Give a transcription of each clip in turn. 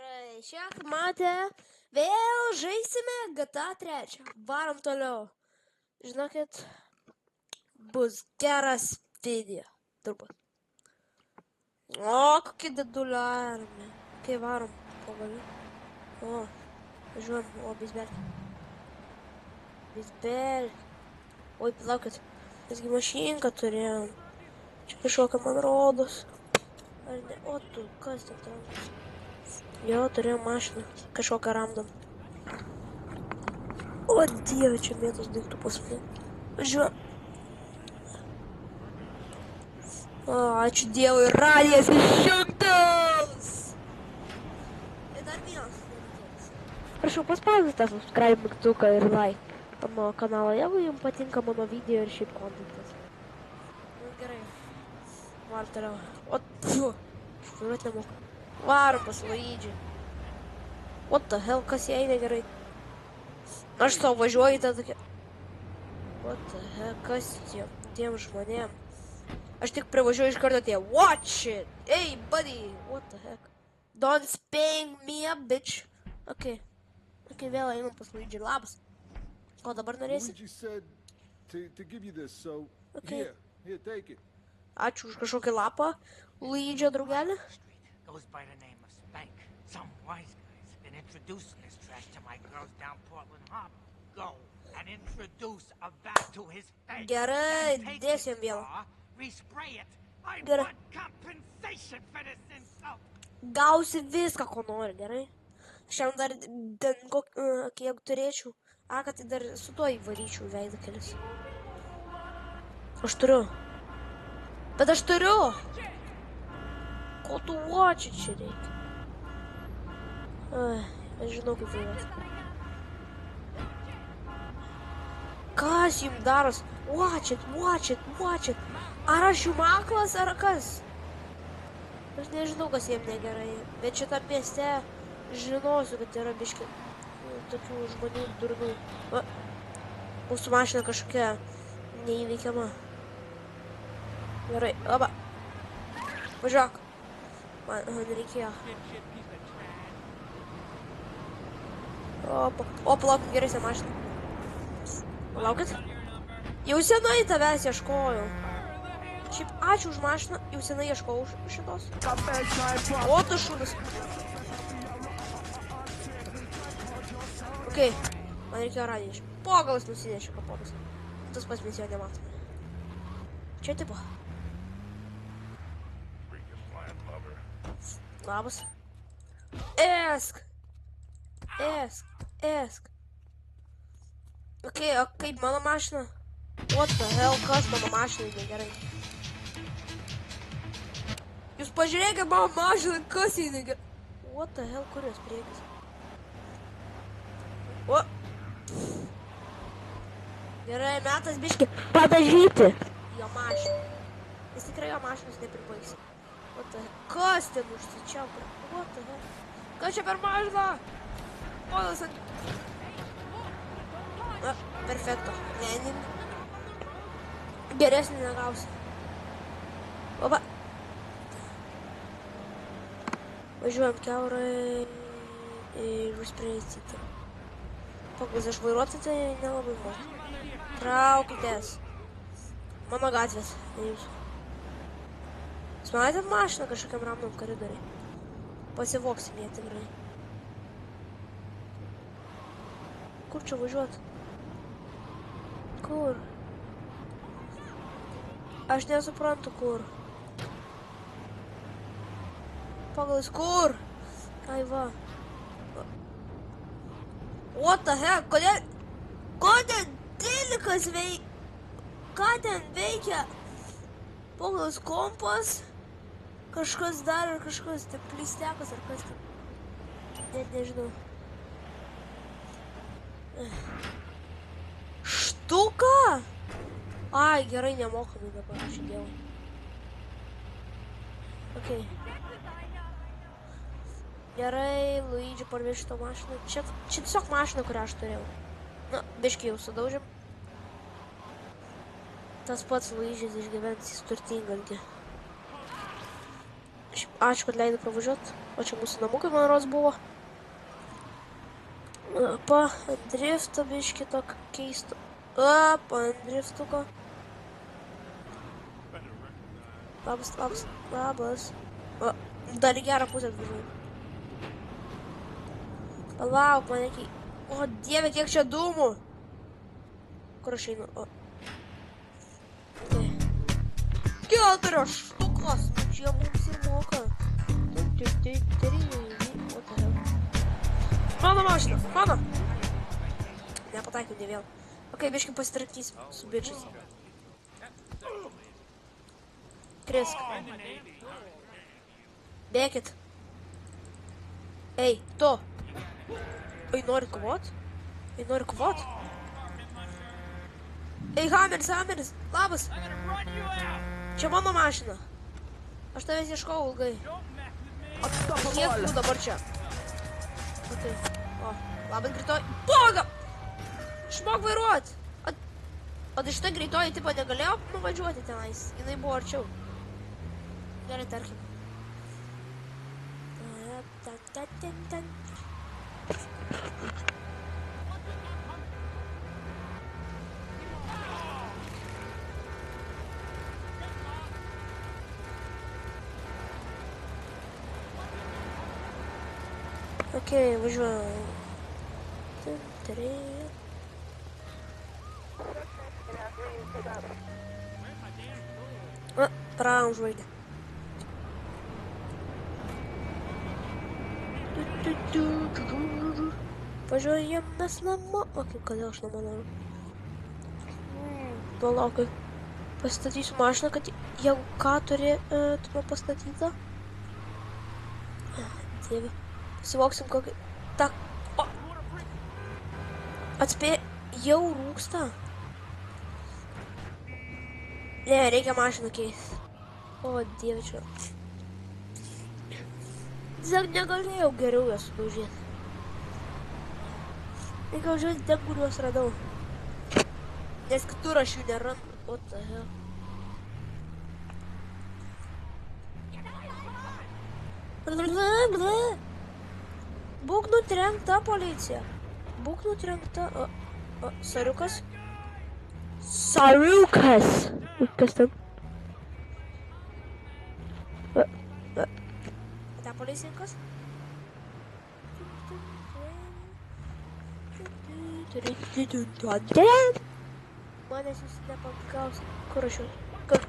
Gerai, šią matę vėl žaisime GTA 3. Varom toliau. Žinokit, bus geras video. Turbūt. O, kokie didulio armija. Kai varom pagaliau. O, važiuojam. O, bizbelį. Bizbelį. Oi, palaukit. Visgi mašinką turėjom. Čia kažkokia man rodos. Ar ne? O, tu, kas ten trankas? Jo, turėjom mašiną. Kažkokią ramdom. O, Dieve, čia vietos daiktų pas mane. Važiuojam. O, ačiū Dievui, radijas išjungtas! Ir dar vienas dalykas. Prašau, paspauskite subscribe mygtuką ir like mano kanalą, jeigu jums patinka mano video ir šiaip kontentas. Nu, gerai. Varom toliau. O, tu, švairuot nemoku. Varom pas Luigi. What the hell, kas jai negerai? Aš savo važiuoju į tą tokią... What the hell, kas tiem žmonėm? Aš tik privažiuoju iš karto tie... Watch it! Hey, buddy! What the heck? Don't spank me up, bitch! Ok, vėl einam pas Luigi. Labas. Ko dabar norėsi? Luigi said to give you this, so Okay. here, take it. Ačiū už kažkokį lapą. Luigi draugelį. Goes by the name of Spank. Some wise guy's been introducing this trash to my girls down Portland Harbor. Go and introduce a bat to his face. Gerai, Then take dėsim his vėl. car, respray it. I Gerai. want compensation for this insult. Gausi viską, ko nori, gerai? Šiandien dar kiek turėčiau. Kad tai dar su tuo įvaryčiau veidą kelius. Aš turiu. Bet aš turiu! Ko tu watch čia reikia? Ai, aš žinau, kaip vairuoti. Kas jums daros? Watch it. Ar aš jums aklas, ar kas? Aš nežinau, kas jiems negerai. Bet šitą mieste žinosiu, kad yra biški tokių žmonių durnų. Mūsų mašina kažkokia neįveikiama. Gerai, oba. Važiuok. Man reikėjo. O, palauk, gerai se mašina. Palaukit. Jau senai tavęs ieškojau. Šiaip ačiū už mašiną, jau senai ieškojau šitos. O, tu šūdas. Ok, man reikėjo radiją. Pogalas nusinešė kapotas. Tas pats mes jo nematome. Čia tipo. Labas. Esk. Ok, o kaip mano mašina? What the hell, kas mano mašinai negerai? Jūs pažiūrėkite mano mašiną, kas jai negerai? What the hell, kur jos priekis? O! Gerai, metas biški padažyti jo mašiną. Jis tikrai jo mašinos nepribaigsi. What the hell? Kas ten užsičiaupė? What the hell? Kas čia per mašiną? Ponas ant... Perfekto. Lenin. Geresnį negausi. Opa. Važiuojam kiaurai ir užspreisyti. Pagal aš vairuoti, tai nelabai moku. Traukitės. Mano gatvės. Jūs matėt mašiną kažkokiam ramdom koridoriai? Pasivoksim jie tikrai. Kur čia važiuot? Kur? Aš nesuprantu kur. Pagalas kur? Ai va. What the heck? Kodėl dėlikas veikia? Ką ten veikia? Pagalas kompas? Kažkas dar ar kažkas, tai plistekas ar kas ten? Net nežinau. Štuka? Ai, gerai, nemokamai dabar, aš įdėjau. Ok. Gerai, Luigi parvež šitą mašiną. Čia tiesiog mašina, kurią aš turėjau. Na, biškai jau sudaužėm. Tas pats Luigis išgyvens, jis turtingas. Ačiū, kad leidai pravažiuot. O čia mūsų namukai, man rodos, buvo. Pa, driftą biškį tokį keistų. Pa, driftuko. Labas. O, dar į gerą pusę atvažiuoju. Palauk, man reikia... O, dieve, kiek čia dūmų. Kur aš einu? O. Okay. 4 štukas. Čia mums ir moka. Mano mašina, mano. Nepataikiau ne vėl. Ok, biškai pasitraktysim su bičiais. Krisk. Bėkit. Ei, tu. Ei, nori kovot? Ei, Hameris, labas. Čia mano mašina. Aš tavęs ieškau ilgai. O kiek tu dabar čia? Okay. O, labas greitoji. Boga! Išmok vairuot. O tai šitą greitoji tipo negalėjo nuvažiuoti tenais. Jinai buvo arčiau. Gerai, tarkim. Okei, važiuoju. Pravom žvaigždę. Važiuojam mes namo. O kaip, kodėl aš namo noriu? Palaukai. Pastatysiu mašiną, kad jeigu ką turėtume pastatytą. Dieve. Pasivoksim kokį... Tak. O! Atspėj... Jau rūksta. Ne, reikia mašiną keisti. O, dieve čia. Tiesiog negalėjau geriau jas sudaužyti. Reikia važiuoti ten, kur juos radau. Nes kitur aš jų nerandu. What the hell? Būk nutrenkta, policija. Būk nutrenkta. O, sariukas. Sariukas! Kas ten? Ta policininkas? Manęs jūs nepagaus. Kur aš jau? Kur?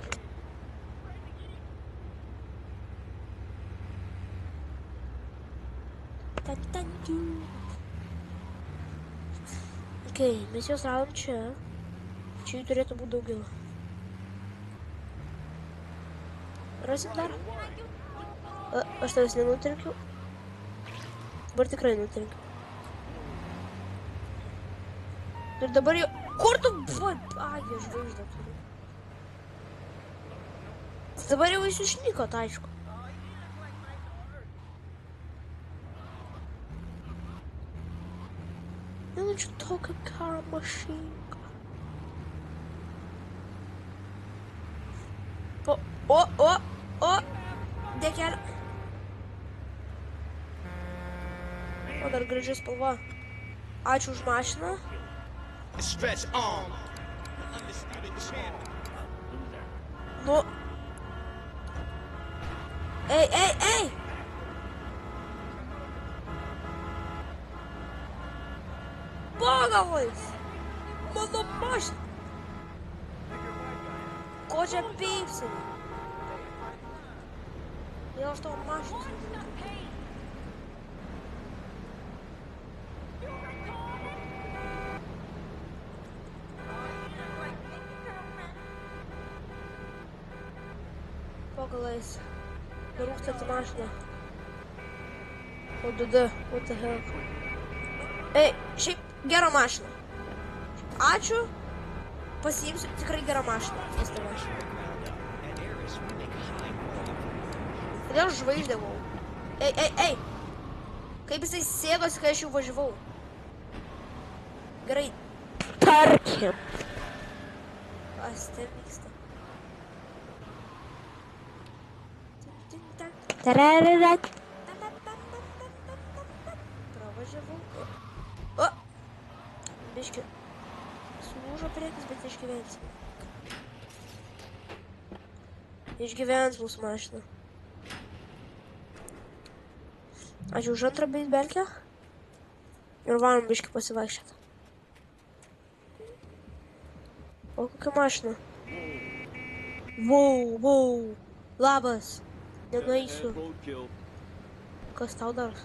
Okei, mes juos radom čia. Čia jų turėtų būti daugiau. Rasim dar? Aš tavęs nenutrenkiau. Dabar tikrai nutrenkiau. Ir dabar jau... Kur tu buvai? Ai, aš žvaigždę turiu. Dabar jau jis išnyko, tai aišku. Nu, čia tokia karo mašinka. O! Dėkelė. O, dar graži spalva. Ačiū už mašiną. Nu. Ei! Pagavais! Mano mašina! Ko čia pypsi? Kodėl aš tavo mašinos nenutrenkiau? Pogalais. Rūkstati mašiną. O, duda. What the hell? Ei, šiaip gera mašina. Ačiū. Pasiimsiu tikrai gerą mašiną. Pas tave. Kodėl žvaigždė buvau? Ei! Kaip jisai sėdosi, kai aš jau važiavau? Gerai. Tarkim. Kas ten vyksta? Tarararat. Pravažiavau. O! Biški. Sulūžo priekis, bet išgyvens. Išgyvens mūsų mašina. Ačiū už antrą beisbelkę. Ir varom biški pasivaikščioti. O kokia mašina? Vau. Labas. Nenueisiu. Kas tau daros?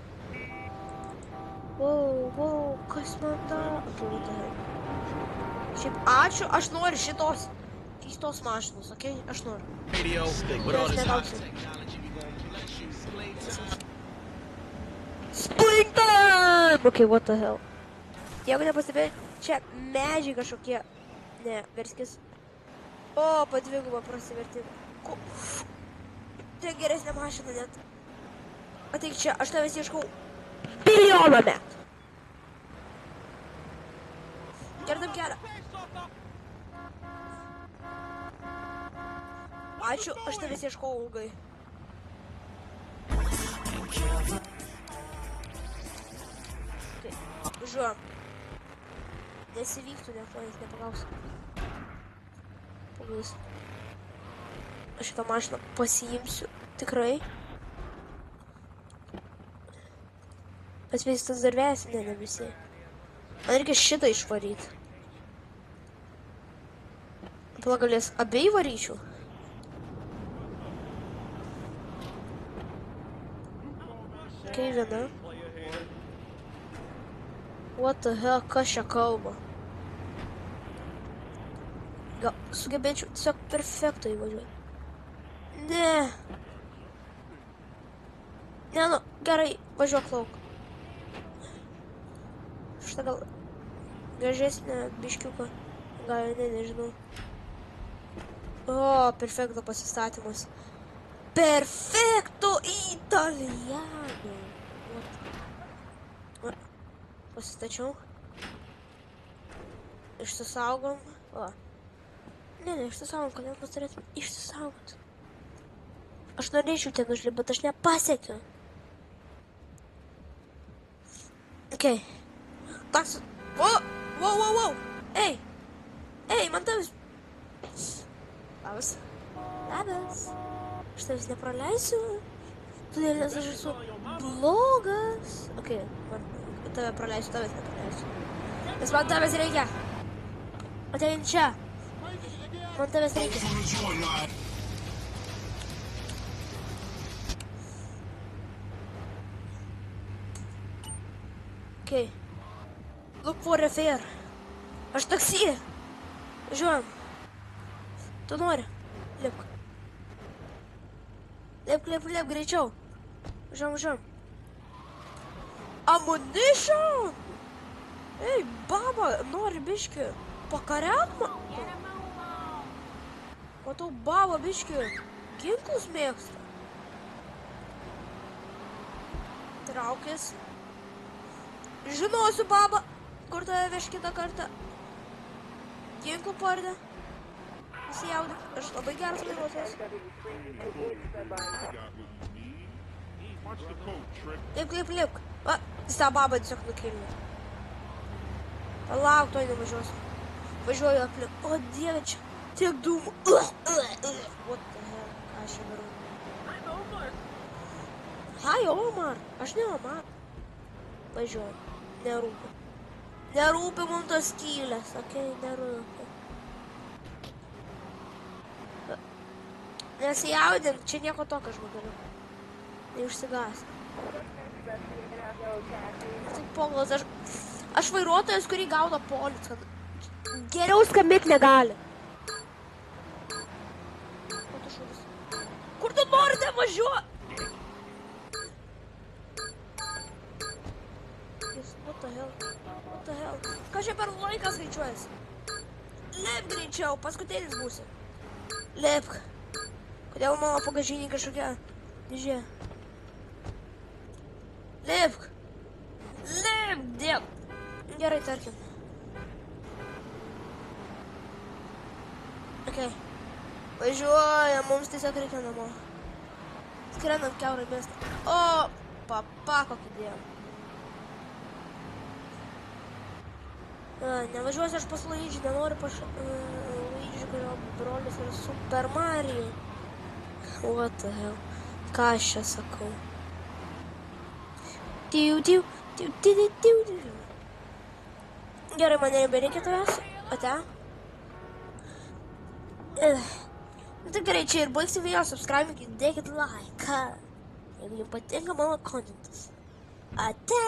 Vau. Kas man daro? Šiaip ačiū, aš noriu šitos keistos mašinos, okei? Aš noriu. Kurios negausiu. Springtime! Okay, what the hell? Jeigu nepastebėjai, čia medžiai kažkokie. Ne, verskis. O, padvigubą prasivertimą. Tai geresnė mašina net. Ateik čia, aš tavęs ieškau bilijoną metų. Kertam kelią. Ačiū, aš tavęs ieškau ilgai. Žiūrėjom. Nesivyktų, nes nepagausiu. Pagausiu. Aš šitą mašiną pasiimsiu. Tikrai. Bet vis tas dar vėjas, ne visi. Man reikia šitą išvaryti. Palagalės abiej varyčiau. Kai viena. What the hell, kas čia kalba? Gal sugebėčiau tiesiog perfekto įvažiuoti. Ne. Ne, nu, gerai, važiuok lauk. Šitą gal gražesnę biškiuką. Gal, nežinau. O, perfekto pasistatymas. Perfekto italiano. Pasistačiau. Išsisaugom. O. Ne, išsisaugom, kodėl mes turėtume išsisaugot. Aš norėčiau ten užlipti, bet aš nepasiekiu. Okei. Taks. Wow. Ei, man tavęs. Labas. Aš tavęs nepraleisiu. Todėl nes aš esu blogas. Okei, man tave praleisiu, tavęs nepraleisiu. Nes man tavęs reikia. Atein čia. Man tavęs reikia. Okay. Look for a fare. Aš taksi. Važiuojam. Tu nori? Lipk. Lipk, greičiau. Važiuojam. Ammunition! Ei, baba, nori biški pakariaut man? Matau, baba biški ginklus mėgsta. Traukis. Žinosiu, baba, kur tave veš kitą kartą. Ginklų pardė. Įsijaudė. Aš labai geras vairuotojas. Lipk. Va, jis tą babą tiesiog nukilino. Palauk, toj nevažiuosiu. Važiuoju aplink. O, dieve, čia tiek dūmų. What the hell, ką aš čia darau? Hi, Omar. Aš ne Omar. Važiuoju. Nerūpi mums tos skylės, okei, nerūpi. Nesijaudink, čia nieko tokio žmogeliu. Neišsigąs. Tai pogalas, aš vairuotojas, kurį gauna policija. Geriau skambėt negali. Ko tu šūdus? Kur tu norite važiuoti? What the hell? Ką čia per laikas skaičiuojas? Lipk greičiau, paskutinis būsi. Lipk. Kodėl mano pagažinį kažkokia dėžė? Lipk. Dėl. Gerai, tarkim. Okei. Važiuoja, mums tiesiog reikia namo. Skrendam kiaurai miestą. O, papa, kokį dėjom. Nevažiuosiu aš pas Luigi, nenoriu pas Luigi, kurio brolis yra Super Mario. What the hell? Ką aš čia sakau? Gerai, man nebereikia tavęs. O te? Tai gerai, čia ir baigsim video, subscribe, dėkit like. Jeigu jums patinka mano kontentas. Ate.